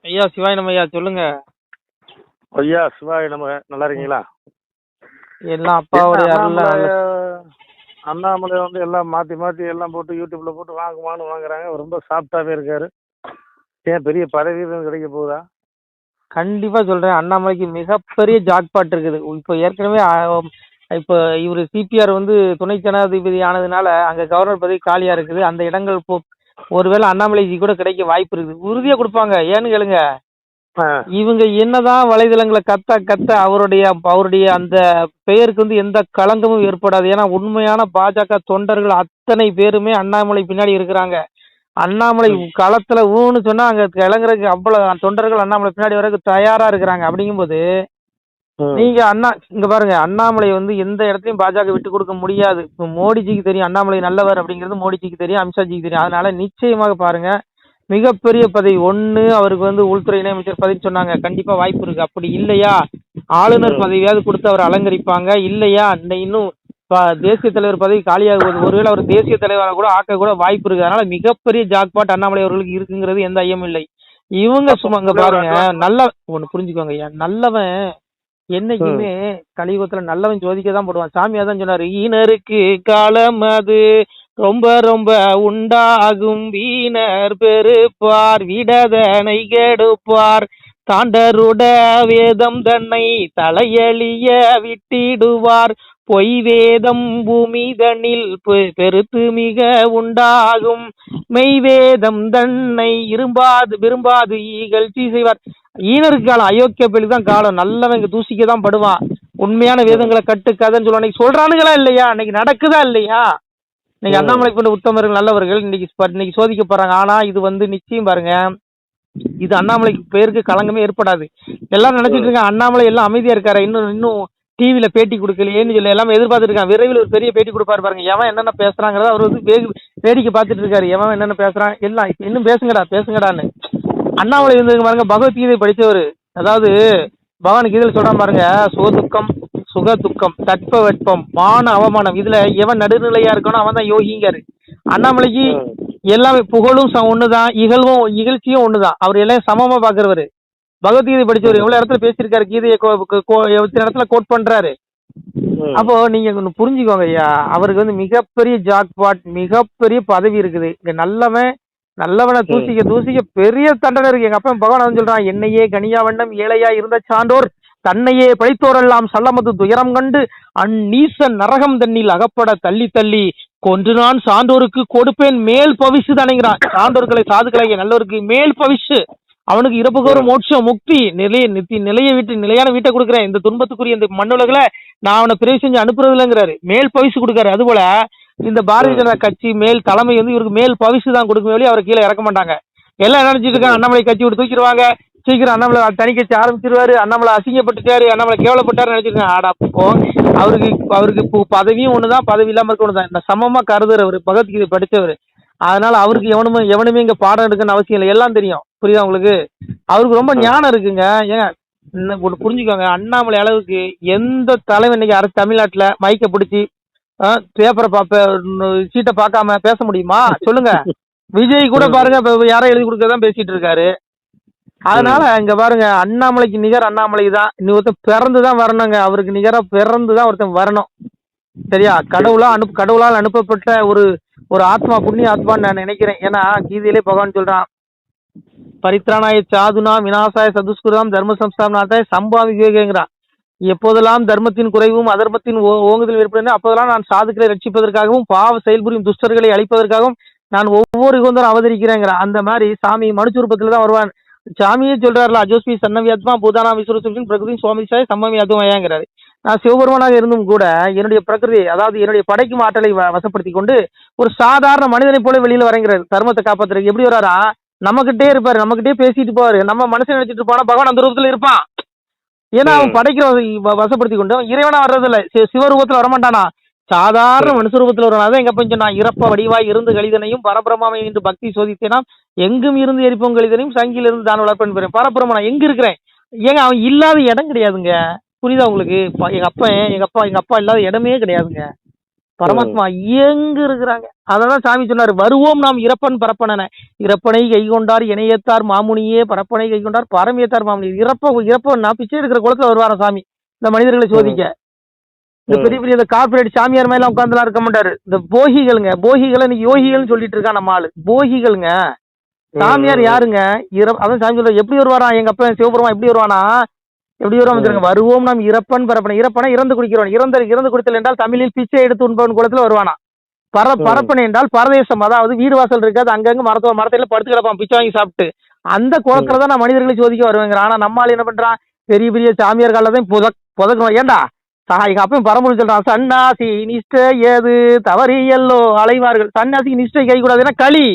ஐயா சிவாய் ஐயா சொல்லுங்க. ஐயா சிவாய் நம்ம நல்லா இருக்கீங்களா? எல்லாம் அப்பாவுடைய அருள்ல அண்ணாமலை வந்து எல்லாம் மாற்றி மாற்றி எல்லாம் போட்டு யூடியூப்ல போட்டு வாங்குறாங்க. ரொம்ப சாஃப்டாகவே இருக்காரு. ஏன் பெரிய பதவி கிடைக்க போகுதா? கண்டிப்பா சொல்றேன், அண்ணாமலைக்கு மிகப்பெரிய ஜாக்பாட் இருக்குது. இப்போ ஏற்கனவே இப்போ இவர் சிபிஆர் வந்து துணை ஜனாதிபதி ஆனதுனால அங்க கவர்னர் பதவி காலியா இருக்குது. அந்த இடங்கள் ஒருவேளை அண்ணாமலைக்கு கூட கிடைக்க வாய்ப்பு இருக்குது. உறுதியா கொடுப்பாங்க. ஏன்னு கேளுங்க, இவங்க என்னதான் வலைதளங்களை கத்த அவருடைய அந்த பெயருக்கு வந்து எந்த களங்கமும் ஏற்படாது. ஏன்னா உண்மையான பாஜக தொண்டர்கள் அத்தனை பேருமே அண்ணாமலை பின்னாடி இருக்கிறாங்க. அண்ணாமலை களத்துல ஊன்னு சொன்னா அங்க கிளங்குறதுக்கு அவ்வளவு தொண்டர்கள் அண்ணாமலை பின்னாடி வரைக்கும் தயாரா இருக்கிறாங்க. அப்படிங்கும்போது நீங்க இங்க பாருங்க, அண்ணாமலை வந்து எந்த இடத்தையும் பாஜக விட்டு கொடுக்க முடியாது. இப்போ மோடிஜிக்கு தெரியும் அண்ணாமலை நல்லவர் அப்படிங்கிறது, மோடிஜிக்கு தெரியும், அமித்ஷாஜிக்கு தெரியும். அதனால நிச்சயமாக பாருங்க, மிகப்பெரிய பதவி ஒண்ணு அவருக்கு வந்து உள்துறை இணையமைச்சர் பதவி சொன்னாங்க, கண்டிப்பா வாய்ப்பு இருக்கு. அப்படி இல்லையா ஆளுநர் பதவியாவது கொடுத்து அவர் அலங்கரிப்பாங்க. இல்லையா இன்னும் தேசிய தலைவர் பதவி காலியாகுவது, ஒருவேளை அவர் தேசிய தலைவராக கூட ஆக்க கூட வாய்ப்பு இருக்கு. அதனால மிகப்பெரிய ஜாக்பாட் அண்ணாமலை அவர்களுக்கு இருக்குங்கிறது எந்த ஐயமும் இல்லை. இவங்க சும்மா இங்க பாருங்க, நல்ல ஒண்ணு புரிஞ்சுக்கோங்க ஐயா, நல்லவன் என்னைக்குமே கலியுகத்துல நல்லவன் ஜோதிக்கதான் போடுவான். சாமியா தான் சொன்னாரு, ஈனருக்கு காலம் அது ரொம்ப ரொம்ப உண்டாகும், வீணர் பெருப்பார் விடதனை கெடுப்பார், தாண்டருட வேதம் தன்னை தலையழிய விட்டிடுவார், பொய் வேதம் பூமி தன்னில் பெருத்து மிக உண்டாகும், மெய்வேதம் தன்னை விரும்பாது இகழ்ச்சி செய்வார். ஈனருக்கு காலம் அயோக்கிய பேருக்கு தான் காலம். நல்லவங்க தூசிக்க தான் படுவான். உண்மையான வேதங்களை கட்டுக்காதன்னு சொல்லுவாங்க. சொல்றானுங்களா இல்லையா? இன்னைக்கு நடக்குதா இல்லையா? இன்னைக்கு அண்ணாமலை கொண்ட உத்தமர்கள் நல்லவர்கள் இன்னைக்கு சோதிக்கப்படுறாங்க. ஆனா இது வந்து நிச்சயம் பாருங்க, இது அண்ணாமலைக்கு பேருக்கு களங்கமே ஏற்படாது. எல்லாரும் நினைச்சிட்டு இருக்காங்க அண்ணாமலை எல்லாம் அமைதியா இருக்காரு, இன்னும் டிவியில பேட்டி கொடுக்கலையேன்னு சொல்லி எல்லாமே எதிர்பார்த்துட்டு இருக்காங்க. விரைவில் ஒரு பெரிய பேட்டி கொடுப்பாரு பாருங்க. எவன் என்னென்ன பேசுறாங்கிறத அவர் வந்து வேடிக்கை பார்த்துட்டு இருக்காரு. எவன் என்னென்ன பேசுறான் எல்லாம் இன்னும் பேசுங்கடான்னு. அண்ணாமலை இருந்ததுக்கு பாருங்க, பகவத்கீதை படிச்சவர். அதாவது பகவான் கீதையில சொல்றான் பாருங்க, சுகதுக்கம் சுக துக்கம் தட்ப வெட்பம் மான அவமானம், இதுல எவன் நடுநிலையா இருக்கணும் அவன் தான் யோகிங்காரு. அண்ணாமலைக்கு எல்லாமே புகழும் ஒண்ணுதான், இகழ்ச்சியும் ஒண்ணுதான். அவர் எல்லாம் சமமா பாக்குறவரு. பகவத்கீதை படிச்சவர் எவ்வளவு இடத்துல பேசியிருக்காரு, கீதையை எத்தனை இடத்துல கோட் பண்றாரு. அப்போ நீங்க புரிஞ்சுக்கோங்க ஐயா, அவருக்கு வந்து மிகப்பெரிய ஜாக்பாட், மிகப்பெரிய பதவி இருக்குது. இங்க நல்லவனை தூசிக்க பெரிய தண்டனை இருக்கு. எங்க அப்பா பகவான் சொல்றான், என்னையே கனியா வண்ணம் ஏழையா இருந்த சான்றோர் தன்னையே பழித்தோரெல்லாம் சல்லமது துயரம் கண்டு அந்நீசன் நரகம் தண்ணில் அகப்பட தள்ளி தள்ளி கொன்று நான் சான்றோருக்கு கொடுப்பேன் மேல் பவிசு தானேங்கிறான். சான்றோர்களை சாதுக்களை நல்லவருக்கு மேல் பவிசு, அவனுக்கு இறப்புக்கு மோட்சம் முக்தி நிலையை விட்டு நிலையான வீட்டை கொடுக்குறேன், இந்த துன்பத்துக்குரிய இந்த மண்ணுலகில நான் அவனை பிரிவு செஞ்சு அனுப்புறது இல்லைங்கிறாரு. மேல் பவிசு கொடுக்காரு. அதுபோல இந்த பாரதிய ஜனதா கட்சி மேல் தலைமை வந்து இவருக்கு மேல் பவிசு தான் கொடுக்கும் வழி, அவரை கீழே இறக்க மாட்டாங்க. எல்லாம் நினைச்சிட்டு இருக்காங்க அண்ணாமலை கட்சி விட்டு தூக்கிடுவாங்க, சீக்கிரம் அண்ணாமலை தனி கட்சி ஆரம்பிச்சிருவாரு, அண்ணாமலை அசிங்கப்பட்டுட்டாரு, அண்ணாமலை கேவலப்பட்டாரு நினைச்சிருக்காங்க. ஆடாப்போ அவருக்கு பதவியும் ஒண்ணுதான், பதவி இல்லாம இருக்க ஒண்ணுதான். இந்த சமமா கருதுறவர், பகவத்கீதை படிச்சவர். அதனால அவருக்கு எவனுமே இங்க பாடம் எடுக்கணும்னு அவசியம் இல்லை, எல்லாம் தெரியும். புரியுதா உங்களுக்கு? அவருக்கு ரொம்ப ஞானம் இருக்குங்க. ஏங்க புரிஞ்சுக்கோங்க, அண்ணாமலை அளவுக்கு எந்த தலைவன் இன்னைக்கு தமிழ்நாட்டுல மைக்க பிடிச்சி பேப்பரை சீட்டை பார்க்காம பேச முடியுமா சொல்லுங்க? விஜய் கூட பாருங்க, யாரும் எழுதி கொடுக்கறதான் பேசிட்டு இருக்காரு. அதனால இங்க பாருங்க, அண்ணாமலைக்கு நிகர் அண்ணாமலை தான். இன்னும் ஒருத்தன் பிறந்துதான் வரணுங்க, அவருக்கு நிகரா பிறந்துதான் ஒருத்தன் வரணும். சரியா? கடவுளால் அனுப்பப்பட்ட ஒரு ஆத்மா, புண்ணிய ஆத்மான்னு நான் நினைக்கிறேன். ஏன்னா கீதையிலே பகவான் சொல்றான், பரித்ராணாய சாதுனா விநாசாய சதுஷ்கிருதம் தர்ம சம்ஸ்தாபனாய சம்பாவி விவேகங்கிறான். எப்போதெல்லாம் தர்மத்தின் குறைவும் அதர்மத்தின் ஓங்குதல் ஏற்படுகிறது அப்போதெல்லாம் நான் சாதுக்களை ரட்சிப்பதற்காகவும் பாவ செயல்புரியும் துஷ்டர்களை அழிப்பதற்காகவும் நான் ஒவ்வொரு யுகந்தரும் அவதரிக்கிறேங்கிறான். அந்த மாதிரி சாமி மனுஷ ரூபத்துல தான் வருவான். சாமியே சொல்றாருல, அஜோஸ்மி சன்னவியாத்மா பூதானா விஸ்வரூபின் பிரகிருதி சுவாமிசாய் சம்மவியாத்மாயாங்கிறாரு. நான் சிவபெருமானாக இருந்தும் கூட என்னுடைய பிரகிருதி, அதாவது என்னுடைய படைக்கும் ஆற்றலை வசப்படுத்தி கொண்டு ஒரு சாதாரண மனிதனை போல வெளியில வரங்கிறாரு. தர்மத்தை காப்பாத்துறதுக்கு எப்படி வராரா? நம்மகிட்டே இருப்பாரு, நம்மகிட்டே பேசிட்டு போவாரு, நம்ம மனசை நினைச்சிட்டு இருப்பானா பகவான் அந்த ரூபத்துல இருப்பான். ஏன்னா அவன் படைக்கிற வசப்படுத்தி கொண்டு இறைவனா வர்றது இல்ல, சிவரூபத்துல வரமாட்டானா, சாதாரண மனுஷ ரூபத்துல வரனாதான். எங்க போய் நான் இறப்ப வடிவாய் இருந்து கழிதனையும் பரபிரமாமை என்று பக்தி சோதித்தேனா எங்கும் இருந்து எரிப்போம் கழிதனையும் சங்கில இருந்து தான் வளர்ப்பேன் பெறேன். பரபிரமா நான் எங்க இருக்கிறேன்? ஏங்க அவன் இல்லாத இடம் கிடையாதுங்க. புரியுதா உங்களுக்கு? எங்க அப்பா இல்லாத இடமே கிடையாதுங்க. பரமாத்மா எங்க இருக்கிறாங்க? அததான் சாமி சொன்னாரு, வருவோம் நாம் இறப்பன் பரப்பன. இறப்பனை கை கொண்டார் இணையத்தார் மாமுனியே, பரப்பனை கை கொண்டார் பரமியத்தார் மாமுனி. இறப்பன்னா பிச்சை எடுக்கிற குளத்துல வருவாராம் சாமி இந்த மனிதர்களை சோதிக்க. இந்த பெரிய பெரிய இந்த கார்பரேட் சாமியார் மேல உட்காந்துலாம் இருக்க மாட்டாரு. இந்த போகிகளுங்க, போகிகளை இன்னைக்கு யோகிகள்னு சொல்லிட்டு இருக்கான் நம்ம ஆளு. போகிகளுங்க. சாமியார் யாருங்க? அதான் சாமி சொல்ற, எப்படி வருவாரா எங்க அப்பா சிவபெருமா? எப்படி வருவானா? எப்படி வருவாங்க? வருவோம் நாம் இறப்பன் பரப்பன. இறப்பன இறந்து குடிக்கிறோம். இறந்து குடித்தல் என்றால் தமிழில் பிச்சை எடுத்து உண்பவன் குளத்துல வருவானா. பரப்பனை என்றால் பரதேசம், அதாவது வீடு வாசல் இருக்காது, அங்கங்க மரத்தையில படுத்து கிடப்பான் பிச்சை வாங்கி சாப்பிட்டு. அந்த குளத்துல தான் நான் மனிதர்களை சோதிக்க வருவேங்கிற. ஆனா நம்ம ஆள் என்ன பண்றான்? பெரிய பெரிய சாமியார் காலதான் புதக்கணும். ஏண்டா எங்க அப்பயும் பரம்பரை சொல்றான், சன்னாசி நிஷ்டை ஏது தவறி எல்லோ அலைவார்கள். சன்னாசி நிஷ்டை கை கூடாதுன்னா களி.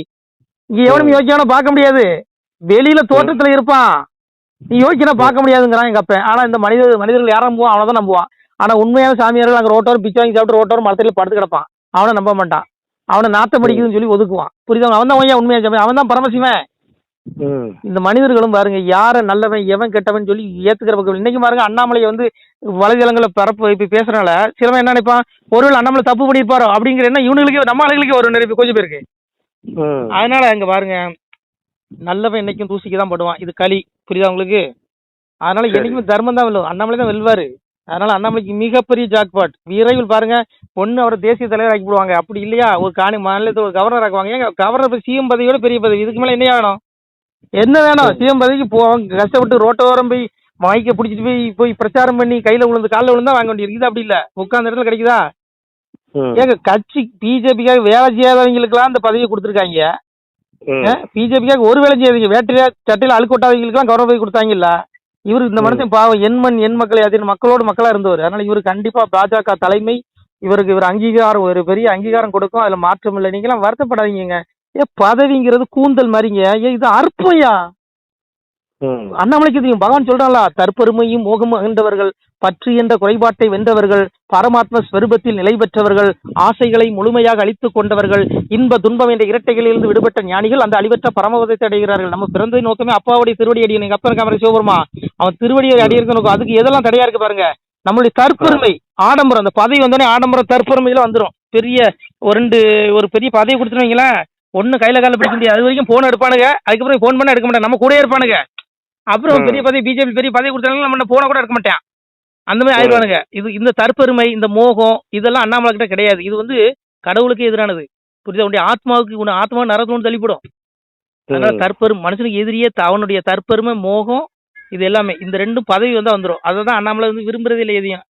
இங்க எவனும் யோசிக்கான பார்க்க முடியாது. வெளியில தோட்டத்துல இருப்பான், நீ யோசிக்கனா பார்க்க முடியாதுங்கிறான் எங்க அப்பன். ஆனா இந்த மனிதர்கள் யாரும் நம்புவான்? அவனதான் நம்புவான். ஆனா உண்மையான சாமியார்கள் அங்க ரோட்டோரம் பிச்சை வாங்கி சாப்பிட்டு ரோட்டோரம் மரத்துல படுத்து கிடப்பான். அவனை நம்ப மாட்டான். அவனை நாத்தம் படிக்குதுன்னு சொல்லி ஒதுக்குவான். புரியுதா? அவன் தான் உண்மையா சாமி, அவன் தான் பரமசிவன். இந்த மனிதர்களும் பாருங்க, யார நல்லவன் எவன் கெட்டவன் சொல்லி ஏத்துக்கிற பக்கம். இன்னைக்கு பாருங்க, அண்ணாமலையை வந்து வலைதளங்களை பரப்பு இப்ப பேசுறனால சிலவன் என்ன நினைப்பான், ஒருவேளை அண்ணாமலை தப்பு பண்ணிருப்பாரோ அப்படிங்கிற என்ன இவனுங்களுக்கு நம்ம ஆளுகளுக்கு ஒரு நிறைய கொஞ்சம் பேருக்கு. அதனால இங்க பாருங்க, நல்லவன் என்னைக்கும் தூசிக்கு தான் படுவான். இது களி. புரியுதா உங்களுக்கு? அதனால என்னைக்குமே தர்மம் தான் வெல்லும். அண்ணாமலை தான் வெல்வாரு. அதனால அண்ணாமலைக்கு மிகப்பெரிய ஜாக்பாட். விரைவில் பாருங்க, பொண்ணு அவரை தேசிய தலைவர் ஆக்கி போடுவாங்க. அப்படி இல்லையா ஒரு மாநிலத்தில் ஒரு கவர்னர் ஆக்குவாங்க. ஏங்க கவர்னர் சிஎம் பதவியோட பெரிய பதவி. இதுக்கு மேல என்ன வேணும்? என்ன வேணும்? சிஎம் பதவிக்கு போவாங்க, கஷ்டப்பட்டு ரோட்டோரம் போய் மைக்க பிடிச்சிட்டு போய் பிரச்சாரம் பண்ணி கையில விழுந்து காலில் விழுந்தா வாங்க வேண்டியது. இது அப்படி இல்ல, உட்கார்ந்த இடத்துல கிடைக்குதா? ஏங்க கட்சி பிஜேபிக்காக வேலை செய்யாதவங்களுக்கு எல்லாம் அந்த பதவியை கொடுத்துருக்காங்க. பிஜேபிக்காக ஒரு வேலை செய்யாதீங்க, வேட்டையா சட்டையில அழுக்கு விட்டாதவங்களுக்கு எல்லாம் கௌரவ பதவி கொடுத்தாங்கல்ல. இவரு இந்த மனுஷன் பாவம் எண் மக்களை அதில் மக்களோடு மக்களா இருந்தவர். அதனால இவரு கண்டிப்பா பாஜக தலைமை இவர் அங்கீகாரம், ஒரு பெரிய அங்கீகாரம் கொடுக்கும். அதுல மாற்றம் இல்லை. நீங்க எல்லாம் வருத்தப்படாதீங்க. பதவிங்கிறது கூந்தல் மாதிரிங்க. இது அற்பையா? அண்ணாமலைக்கு தெரியும். பகவான் சொல்றாங்களா, தற்பெருமையும் மோகமும் அகன்றவர்கள், பற்று என்ற குறைபாட்டை வென்றவர்கள், பரமாத்ம ஸ்வரூபத்தில் நிலை பெற்றவர்கள், ஆசைகளை முழுமையாக அழித்துக் கொண்டவர்கள், இன்ப துன்பம் என்ற இரட்டைகளிலிருந்து விடுபட்ட ஞானிகள் அந்த அழிவற்ற பரமபதத்தை அடைகிறார்கள். நம்ம பிறந்த நோக்கமே அப்பாவுடைய திருவடி அடியணும். எங்க அப்பா இருக்க சிவபெருமா, அவன் திருவடியை அடியிருக்க நோக்கம். அதுக்கு எதெல்லாம் தடையா இருக்கு பாருங்க. நம்மளுடைய தற்பெருமை, ஆடம்பரம். அந்த பதவி வந்தோடனே ஆடம்பரம் தற்பெருமையில வந்துடும். ஒரு பெரிய பதவி கொடுத்துருவீங்களேன், ஒன்னு கையில கால பிடிக்க முடியாது. அது வரைக்கும் போன் எடுப்பானுங்க, அதுக்கப்புறம் போன் பண்ண எடுக்க மாட்டேன், நம்ம கூட இருப்பானுங்க. அப்புறம் பெரிய பதவி, பிஜேபி பெரிய பதவி கொடுத்தாலும் நம்ம போன கூட எடுக்க மாட்டேன். அந்த மாதிரி ஆயிடுவானுங்க. இந்த தற்பெருமை, இந்த மோகம், இதெல்லாம் அண்ணாமலை கிட்ட கிடையாது. இது வந்து கடவுளுக்கு எதிரானது. புரியுதா? உன்னுடைய ஆத்மா நரகத்தோடு தள்ளிப்படும். அதனால மனுஷனுக்கு எதிரியே அவனுடைய தற்பெருமை, மோகம், இது எல்லாமே. இந்த ரெண்டும் பதவி வந்துடும். அதை தான் அண்ணாமலை வந்து விரும்புறதே இல்லை எதையும்.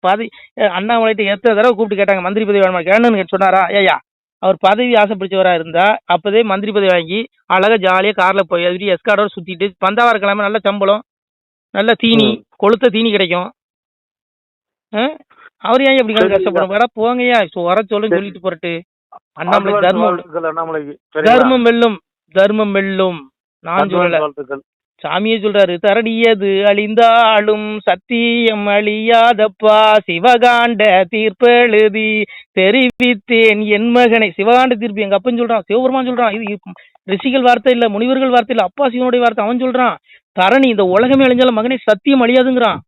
அண்ணாமலைகிட்ட எத்தனை தடவை கூப்பிட்டு கேட்டாங்க, மந்திரி பதவி வேணுமா கேணுன்னு சொன்னாரா? ஏயா, அவர் பதவி ஆசைப்பிடிச்சவரா இருந்தா அப்பதே மந்திரி பதவி வாங்கி அழகா ஜாலியா கார்ல போய் அது எஸ்கார்டோட சுத்திட்டு பந்தாவா கிழமை நல்ல சம்பளம், நல்ல தீனி, கொளுத்த தீனி கிடைக்கும். அவர் ஏன் எப்படி கஷ்டப்படும்? வர போங்கய்யா, வர சொல்லுன்னு சொல்லிட்டு போறட்டு. அண்ணாமலை தர்மம் வெல்லும், தர்மம் வெல்லும். நான் சொல்லல, சாமியே சொல்றாரு. தரடியது அழிந்தாலும் சத்தியம் அழியாதப்பா, சிவகாண்ட தீர்ப்பெழுதி தெரிவித்தேன் என் மகனை. சிவகாண்ட தீர்ப்பு எங்க அப்பன்னு சொல்றான், சிவபெருமான் சொல்றான். இது ரிஷிகள் வார்த்தை இல்ல, முனிவர்கள் வார்த்தை இல்ல, அப்பா சிவனுடைய வார்த்தை. அவன் சொல்றான், தரணி இந்த உலகமே அழிஞ்சாலும் மகனை சத்தியம் அழியாதுங்கிறான்.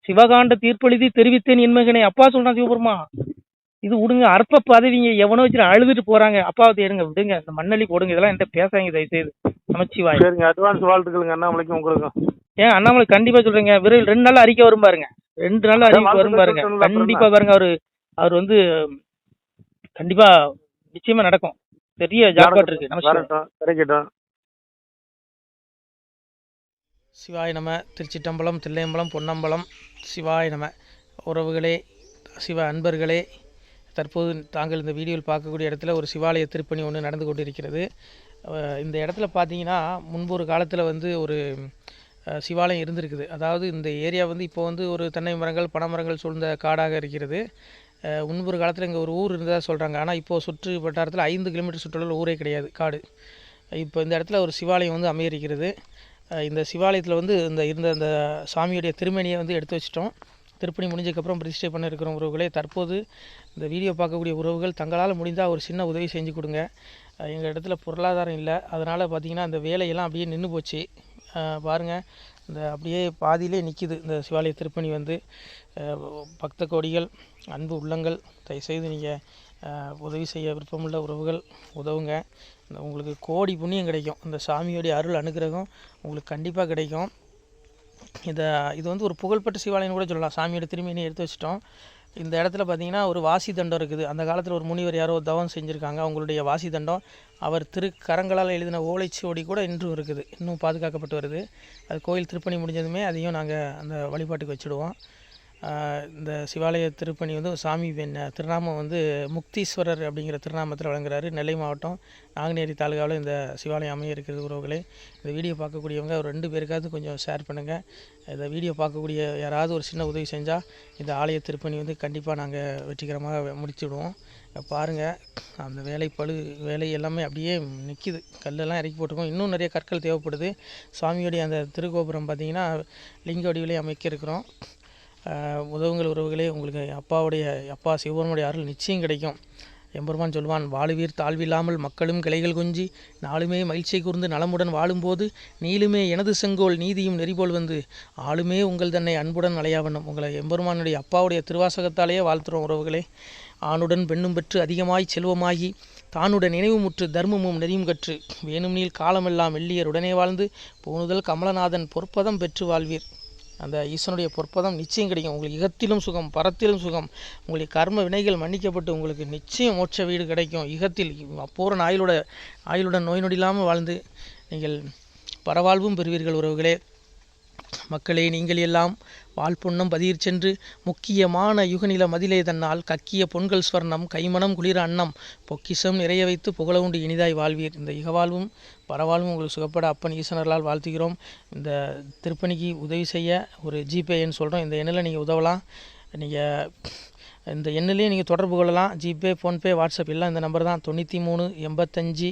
சிவகாண்ட தீர்ப்பெழுதி தெரிவித்தேன் என் மகனை, அப்பா சொல்றான் சிவபெருமான். இது விடுங்க, அற்ப பதவிங்க. எவனோ வச்சு அழுதுட்டு போறாங்க. அப்பாவை தேடுங்க, விடுங்க, இந்த மண்ணலி போடுங்க. இதெல்லாம் என்கிட்ட பேசாங்க தயவு செய்து. நமச்சிவாய். சரிங்க, அட்வான்ஸ் வாழ்த்துக்களுங்க அண்ணாமலைக்கும் உங்களுக்கும். ஏன் அண்ணாமலை கண்டிப்பா சொல்றேங்க, விரைவில் 2 நாள் அறிக்கை வரும் பாருங்க. 2 நாள் அறிக்கை வரும் பாருங்க. கண்டிப்பா பாருங்க, அவர் வந்து கண்டிப்பா நிச்சயமா நடக்கும். பெரிய ஜாக்பாட் இருக்கு. கிடைக்கட்டும். சிவாய நம. திருச்சிட்டம்பலம், தில்லையம்பலம், பொன்னம்பலம். சிவாய நம. உறவுகளே, சிவ அன்பர்களே, தற்போது தாங்கள் இந்த வீடியோவில் பார்க்கக்கூடிய இடத்துல ஒரு சிவாலய திருப்பணி ஒன்று நடந்து கொண்டிருக்கிறது. இந்த இடத்துல பார்த்தீங்கன்னா, முன்பு ஒரு காலத்தில் வந்து ஒரு சிவாலயம் இருந்திருக்குது. அதாவது இந்த ஏரியா வந்து இப்போ வந்து ஒரு தென்னை மரங்கள், பனைமரங்கள் சூழ்ந்த காடாக இருக்கிறது. முன்பு ஒரு காலத்தில் இங்கே ஒரு ஊர் இருந்ததாக சொல்கிறாங்க. ஆனால் இப்போது சுற்று வட்டாரத்தில் 5 கிலோமீட்டர் சுற்றுலாவில் ஊரே கிடையாது, காடு. இப்போ இந்த இடத்துல ஒரு சிவாலயம் வந்து அமையிருக்கிறது. இந்த சிவாலயத்தில் வந்து இருந்த அந்த சாமியுடைய திருமணியை வந்து எடுத்து வச்சிட்டோம். திருப்பணி முடிஞ்சதுக்கப்புறம் பிரதிஷ்டை பண்ண இருக்கிற உறவுகளே, தற்போது இந்த வீடியோ பார்க்கக்கூடிய உறவுகள் தங்களால் முடிந்தால் ஒரு சின்ன உதவி செஞ்சு கொடுங்க. எங்கள் இடத்துல பொருளாதாரம் இல்லை, அதனால் பார்த்திங்கன்னா அந்த வேலையெல்லாம் அப்படியே நின்று போச்சு. பாருங்கள், இந்த அப்படியே பாதியிலே நிற்கிது இந்த சிவாலய திருப்பணி வந்து. பக்த கோடிகள், அன்பு உள்ளங்கள், தயவுசெய்து நீங்கள் உதவி செய்ய விருப்பமுள்ள உறவுகள் உதவுங்க. உங்களுக்கு கோடி புண்ணியம் கிடைக்கும். இந்த சாமியோடைய அருள் அனுகிரகம் உங்களுக்கு கண்டிப்பாக கிடைக்கும். இது வந்து ஒரு புகழ்பெற்ற சிவாலயம் கூட சொல்லலாம். சாமியோட திருமேனியை எடுத்து வச்சிட்டோம். இந்த இடத்துல பார்த்திங்கன்னா ஒரு வாசி தண்டம் இருக்குது. அந்த காலத்தில் ஒரு முனிவர் யாரோ தவம் செஞ்சுருக்காங்க. அவங்களுடைய வாசி தண்டம் அவர் திருக்கரங்களால் எழுதின ஓலைச்சுவடி கூட இன்றும் இருக்குது, இன்னும் பாதுகாக்கப்பட்டு வருது. அது கோயில் திருப்பணி முடிஞ்சதுமே அதையும் நாங்கள் அந்த வழிபாட்டுக்கு வச்சுடுவோம். இந்த சிவாலய திருப்பணி வந்து சாமி திருநாமம் வந்து முக்தீஸ்வரர் அப்படிங்கிற திருநாமத்தில் வழங்குறாரு. நெல்லை மாவட்டம் நாங்குநேரி தாலுகாவில் இந்த சிவாலயம் அமைய இருக்கிறது உறவுகளே. இந்த வீடியோ பார்க்கக்கூடியவங்க ஒரு 2 பேருக்காவது கொஞ்சம் ஷேர் பண்ணுங்கள். இந்த வீடியோ பார்க்கக்கூடிய யாராவது ஒரு சின்ன உதவி செஞ்சால் இந்த ஆலய திருப்பணி வந்து கண்டிப்பாக நாங்கள் வெற்றிகரமாக முடிச்சுடுவோம். பாருங்கள், அந்த வேலை எல்லாமே அப்படியே நிற்கிது. கல்லெல்லாம் இறக்கி போட்டிருக்கோம். இன்னும் நிறைய கற்கள் தேவைப்படுது. சுவாமியோடைய அந்த திருக்கோபுரம் பார்த்திங்கன்னா லிங்க வடிவிலே அமைக்க இருக்கிறோம். உதவுங்கள் உறவுகளே. உங்களுக்கு அப்பா சிவபெருமானுடைய அருள் நிச்சயம் கிடைக்கும். எம்பெருமான் சொல்வான், வாழுவீர் தாழ்வில்லாமல் மக்களும் கிளைகள் கொஞ்சி நாளுமே மகிழ்ச்சி கூர்ந்து நலமுடன் வாழும்போது நீளுமே எனது செங்கோல் நீதியும் நெறிபோல் வந்து ஆளுமே உங்கள் தன்னை அன்புடன் அலையாவண்ணம். உங்களை எம்பெருமானுடைய அப்பாவுடைய திருவாசகத்தாலேயே வாழ்த்துறோம் உறவுகளே. ஆணுடன் பெண்ணும் பெற்று அதிகமாய் செல்வமாகி தானுடன் நினைவுமுற்று தர்மமும் நெறியும் கற்று வேணும் நீள் காலமெல்லாம் வெள்ளியர் உடனே வாழ்ந்து போனுதல் கமலநாதன் பொற்பதம் பெற்று வாழ்வீர். அந்த ஈசனுடைய பொற்பதம் நிச்சயம் கிடைக்கும். உங்களுக்கு இகத்திலும் சுகம், பரத்திலும் சுகம். உங்களுடைய கர்ம வினைகள் மன்னிக்கப்பட்டு உங்களுக்கு நிச்சயம் மோட்ச வீடு கிடைக்கும். இகத்தில் பூரண ஆயுளுடன் நோய் நொடி இல்லாமல் வாழ்ந்து நீங்கள் பரவாழ்வும் பெறுவீர்கள் உறவுகளே. மக்களே, நீங்கள் எல்லாம் வாழ்பொன்னம் பதியிற் சென்று முக்கியமான யுகநில மதிலே தன்னால் கக்கிய பொன்கள் ஸ்வர்ணம் கைமணம் குளிர அன்னம் பொக்கிஷம் நிறைய வைத்து புகழ உண்டு இனிதாய் வாழ்வீர். இந்த இகவாழ்வும் பரவாழ்வும் உங்களுக்கு சுகப்பட அப்பன் ஈசனர்களால் வாழ்த்துகிறோம். இந்த திருப்பணிக்கு உதவி செய்ய ஒரு ஜிபே எண் சொல்கிறோம். இந்த எண்ணில் நீங்கள் உதவலாம். நீங்கள் இந்த எண்ணிலேயே நீங்கள் தொடர்பு கொள்ளலாம். ஜிபே, ஃபோன்பே, வாட்ஸ்அப் எல்லாம் இந்த நம்பர் தான். 93 85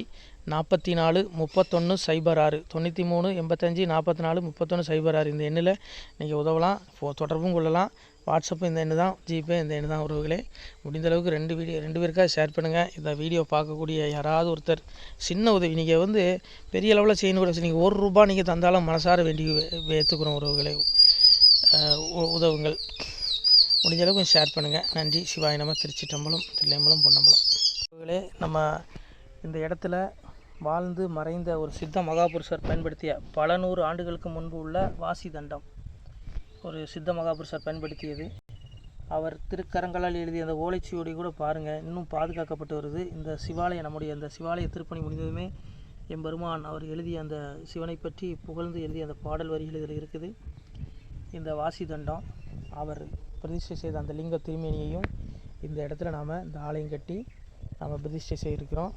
44 31 06 93 85 44 31 06. இந்த எண்ணில் நீங்கள் உதவலாம், தொடர்பும் கொள்ளலாம். வாட்ஸ்அப்பு இந்த எண்ணு தான், ஜிபே இந்த எண்ணு தான் உறவுகளே. முடிந்தளவுக்கு 2 பேருக்காக ஷேர் பண்ணுங்கள். இந்த வீடியோ பார்க்கக்கூடிய யாராவது ஒருத்தர் சின்ன உதவி, நீங்கள் வந்து பெரிய அளவில் செய்யணும் கூட, நீங்கள் ₹1 நீங்கள் தந்தாலும் மனசார வேண்டி ஏற்றுக்கிறோம் உறவுகளே. உதவுங்கள். முடிஞ்ச அளவுக்கு கொஞ்சம் ஷேர் பண்ணுங்கள். நன்றி. சிவாய நம. திருச்சிற்றம்பலம், தில்லையம்பலம், பொன்னம்பலம். உறவுகளே, நம்ம இந்த இடத்துல வாழ்ந்து மறைந்த ஒரு சித்த மகாபுருஷர் பயன்படுத்திய பல 100 ஆண்டுகளுக்கு முன்பு உள்ள வாசி தண்டம் ஒரு சித்த மகாபுருஷர் பயன்படுத்தியது. அவர் திருக்கரங்களால் எழுதிய அந்த ஓலைச்சுவடி கூட பாருங்கள், இன்னும் பாதுகாக்கப்பட்டு வருது. இந்த சிவாலயம், நம்முடைய அந்த சிவாலய திருப்பணி முடிந்ததுமே எம்பெருமான் அவர் எழுதிய அந்த சிவனை பற்றி புகழ்ந்து எழுதிய அந்த பாடல் வரிகள் இதில் இருக்குது. இந்த வாசி தண்டம் அவர் பிரதிஷ்டை செய்த அந்த லிங்க திருமேனியையும் இந்த இடத்துல நாம் இந்த ஆலயம் கட்டி நாம் பிரதிஷ்டை செய்திருக்கிறோம்.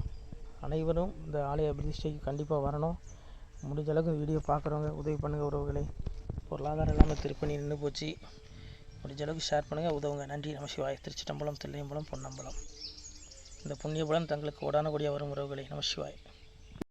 அனைவரும் இந்த ஆலய பிரதிஷ்டைக்கு கண்டிப்பாக வரணும். முடிஞ்ச அளவுக்கு இந்த வீடியோ பார்க்குறவங்க உதவி பண்ணுங்கள் உறவுகளை. பொருளாதாரம் இல்லாமல் திருப்பணி நின்று போச்சு. முடிஞ்ச அளவுக்கு ஷேர் பண்ணுங்கள், உதவுங்க. நன்றி. நம சிவாய. திருச்சிற்றம்பலம், தில்லையம்பலம், பொன்னம்பலம். இந்த புண்ணிய பலம் தங்களுக்கு உடான கூடிய வரும் உறவுகளை. நம சிவாய.